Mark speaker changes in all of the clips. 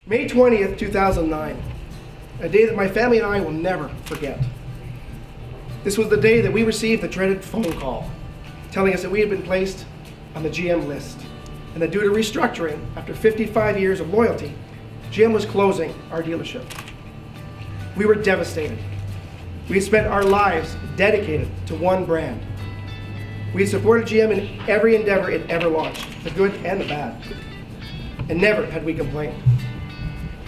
Speaker 1: May 20th, 2009, a day that my family and I will never forget. This was the day that we received the dreaded phone call telling us that we had been placed on the GM list and that due to restructuring, after 55 years of loyalty, GM was closing our dealership. We were devastated. We had spent our lives dedicated to one brand. We had supported GM in every endeavor it ever launched, the good and the bad, and never had we complained.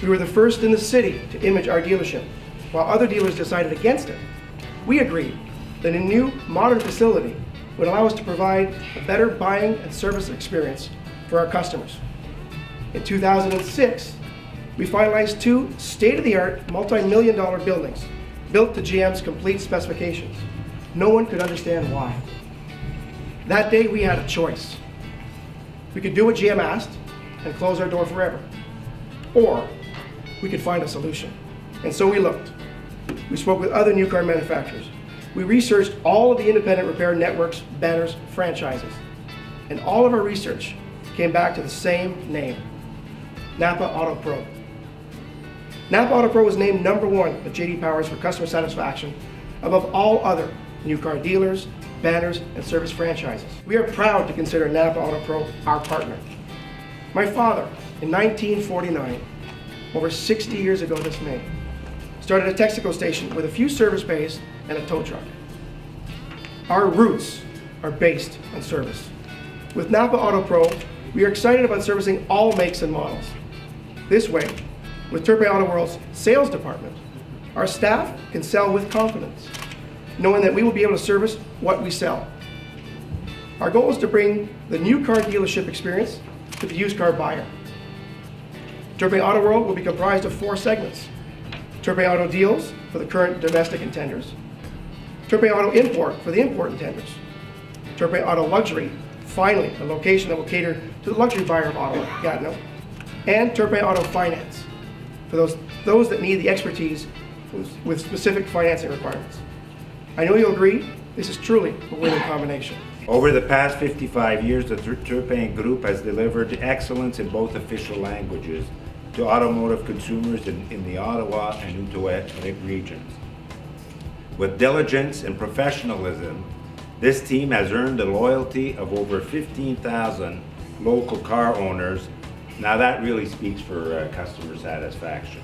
Speaker 1: We were the first in the city to image our dealership. While other dealers decided against it, we agreed that a new, modern facility would allow us to provide a better buying and service experience for our customers. In 2006, we finalized two state-of-the-art, multi-million-dollar buildings built to GM's complete specifications. No one could understand why. That day, we had a choice. We could do what GM asked and close our door forever, or we could find a solution. And so we looked. We spoke with other new car manufacturers. We researched all of the independent repair networks, banners, franchises. And all of our research came back to the same name, Napa Auto Pro. Napa Auto Pro was named #1 at J.D. Power's for customer satisfaction above all other new car dealers, banners, and service franchises. We are proud to consider Napa Auto Pro our partner. My father, in 1949, over 60 years ago this May, started a Texaco station with a few service bays and a tow truck. Our roots are based on service. With Napa Auto Pro, we are excited about servicing all makes and models. This way, with Turpin Auto World's sales department, our staff can sell with confidence, knowing that we will be able to service what we sell. Our goal is to bring the new car dealership experience to the used car buyer. Turpin Auto World will be comprised of 4 segments. Turpin Auto Deals for the current domestic intenders. Turpin Auto Import for the import intenders. Turpin Auto Luxury, finally a location that will cater to the luxury buyer of Ottawa, Gatineau. And Turpin Auto Finance for those that need the expertise with specific financing requirements. I know you'll agree, this is truly a winning combination.
Speaker 2: Over the past 55 years, the Turpin Group has delivered excellence in both official languages to automotive consumers in the Ottawa and Ottawa regions. With diligence and professionalism, this team has earned the loyalty of over 15,000 local car owners. Now that really speaks for customer satisfaction.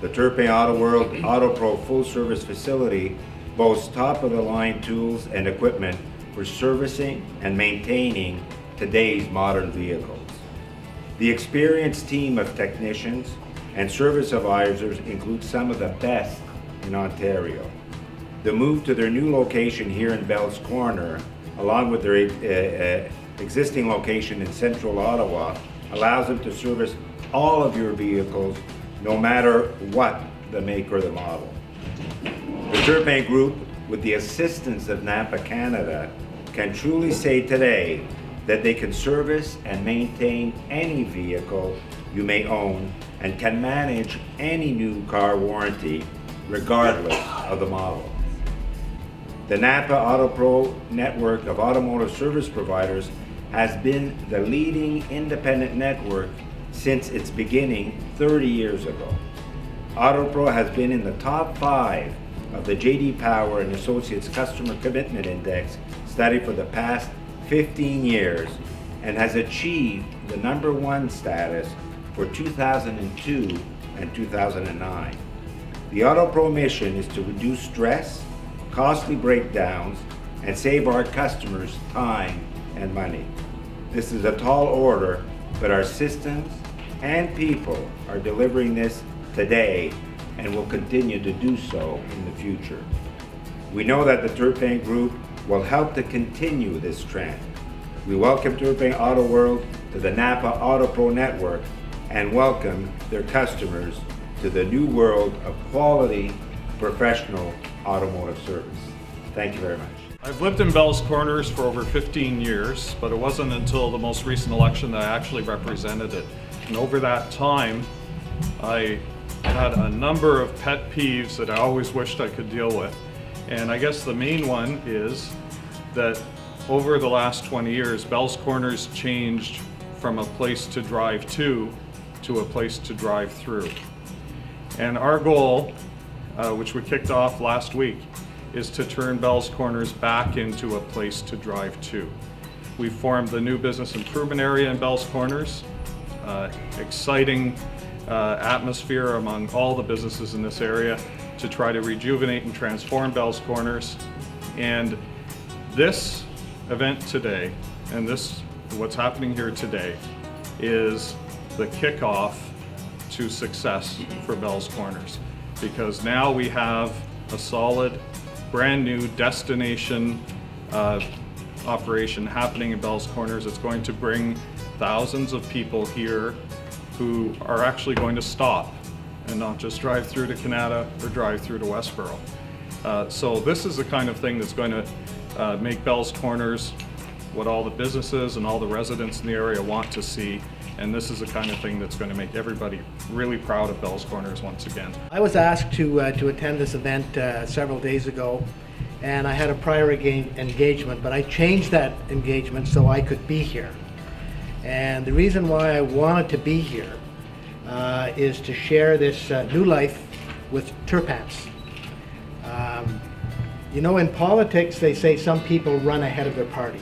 Speaker 2: The Turpin Auto World Auto Pro full service facility boasts top-of-the-line tools and equipment for servicing and maintaining today's modern vehicles. The experienced team of technicians and service advisors includes some of the best in Ontario. The move to their new location here in Bell's Corner, along with their existing location in central Ottawa, allows them to service all of your vehicles, no matter what the make or the model. The Turpin Group, with the assistance of Napa Canada, can truly say today that they can service and maintain any vehicle you may own and can manage any new car warranty regardless of the model. The Napa Auto Pro network of automotive service providers has been the leading independent network since its beginning 30 years ago. Auto Pro has been in the top 5 of the J.D. Power and Associates Customer Commitment Index study for the past 15 years and has achieved the #1 status for 2002 and 2009. The Auto Pro mission is to reduce stress, costly breakdowns, and save our customers time and money. This is a tall order, but our systems and people are delivering this today and will continue to do so in the future. We know that the Turpin Group will help to continue this trend. We welcome Turpin Auto World to the Napa Auto Pro network and welcome their customers to the new world of quality, professional automotive service. Thank you very much.
Speaker 3: I've lived in Bell's Corners for over 15 years, but it wasn't until the most recent election that I actually represented it. And over that time, I had a number of pet peeves that I always wished I could deal with. And I guess the main one is that over the last 20 years, Bell's Corners changed from a place to drive to to a place to drive through. And our goal, which we kicked off last week, is to turn Bell's Corners back into a place to drive to. We formed the new business improvement area in Bell's Corners. Exciting atmosphere among all the businesses in this area to try to rejuvenate and transform Bell's Corners. And this event today, and what's happening here today, is the kickoff to success for Bell's Corners, because now we have a solid, brand new destination operation happening in Bell's Corners. It's going to bring thousands of people here who are actually going to stop and not just drive through to Canada or drive through to Westboro. So this is the kind of thing that's going to make Bell's Corners what all the businesses and all the residents in the area want to see. And this is the kind of thing that's going to make everybody really proud of Bell's Corners once again.
Speaker 4: I was asked to attend this event several days ago, and I had a prior engagement, but I changed that engagement so I could be here. And the reason why I wanted to be here is to share this new life with Turpins. You know, in politics, they say some people run ahead of their party.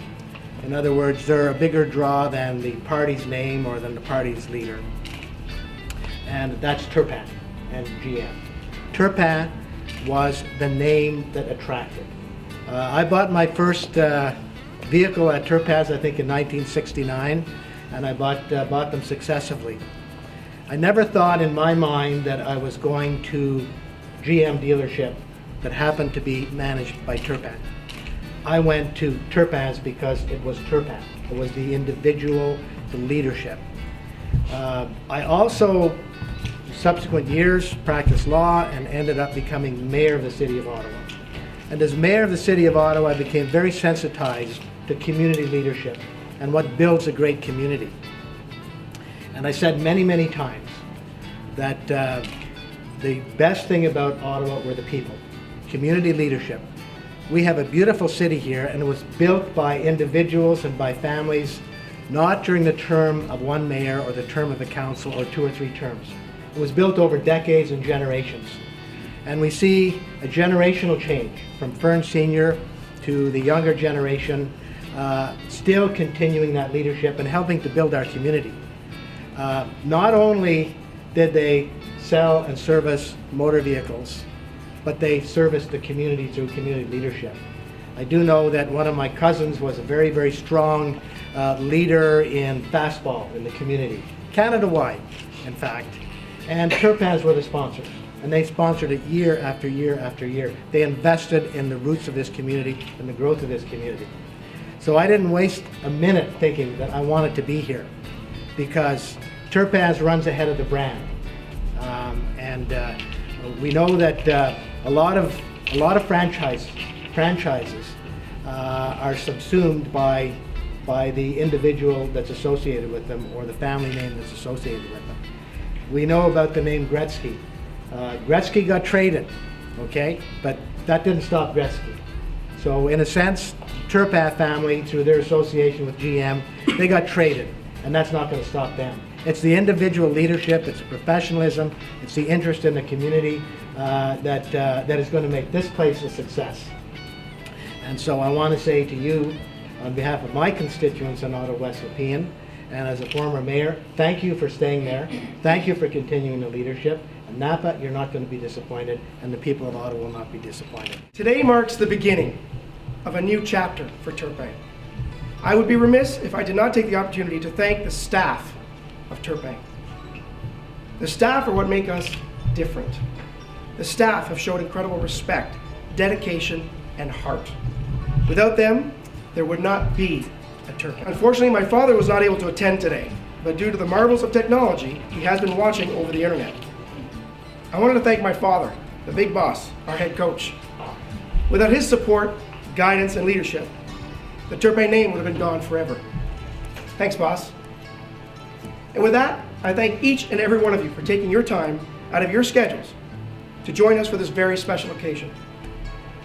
Speaker 4: In other words, they're a bigger draw than the party's name or than the party's leader. And that's Turpin and GM. Turpin was the name that attracted. I bought my first vehicle at Turpin's, I think, in 1969, and I bought them successively. I never thought in my mind that I was going to GM dealership that happened to be managed by Turpin. I went to Turpin's because it was Turpin. It was the individual, the leadership. I also, subsequent years, practiced law and ended up becoming mayor of the city of Ottawa. And as mayor of the city of Ottawa, I became very sensitized to community leadership and what builds a great community. And I said many, many times that the best thing about Ottawa were the people, community leadership. We have a beautiful city here, and it was built by individuals and by families, not during the term of one mayor or the term of the council or 2 or 3 terms. It was built over decades and generations. And we see a generational change from Fern Senior to the younger generation, still continuing that leadership and helping to build our community. Not only did they sell and service motor vehicles, but they serviced the community through community leadership. I do know that one of my cousins was a very, very strong leader in fastball in the community, Canada-wide, in fact. And Turpins were the sponsors, and they sponsored it year after year after year. They invested in the roots of this community and the growth of this community. So I didn't waste a minute thinking that I wanted to be here, because Turpins runs ahead of the brand. We know that a lot of franchises are subsumed by the individual that's associated with them or the family name that's associated with them. We know about the name Gretzky. Gretzky got traded, okay, but that didn't stop Gretzky. So in a sense, Turpin family, through their association with GM, they got traded, and that's not going to stop them. It's the individual leadership, it's professionalism, it's the interest in the community that is going to make this place a success. And so I want to say to you, on behalf of my constituents in Ottawa West Nepean, and as a former mayor, thank you for staying there. Thank you for continuing the leadership. And Napa, you're not going to be disappointed, and the people of Ottawa will not be disappointed.
Speaker 1: Today marks the beginning of a new chapter for Turpin. I would be remiss if I did not take the opportunity to thank the staff of Turpin. The staff are what make us different. The staff have showed incredible respect, dedication, and heart. Without them, there would not be a Turpin. Unfortunately, my father was not able to attend today, but due to the marvels of technology, he has been watching over the internet. I wanted to thank my father, the big boss, our head coach. Without his support, guidance, and leadership, the Turpin name would have been gone forever. Thanks, boss. And with that, I thank each and every one of you for taking your time out of your schedules to join us for this very special occasion.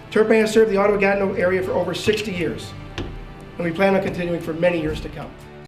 Speaker 1: Turpin has served the Ottawa-Gatineau area for over 60 years, and we plan on continuing for many years to come.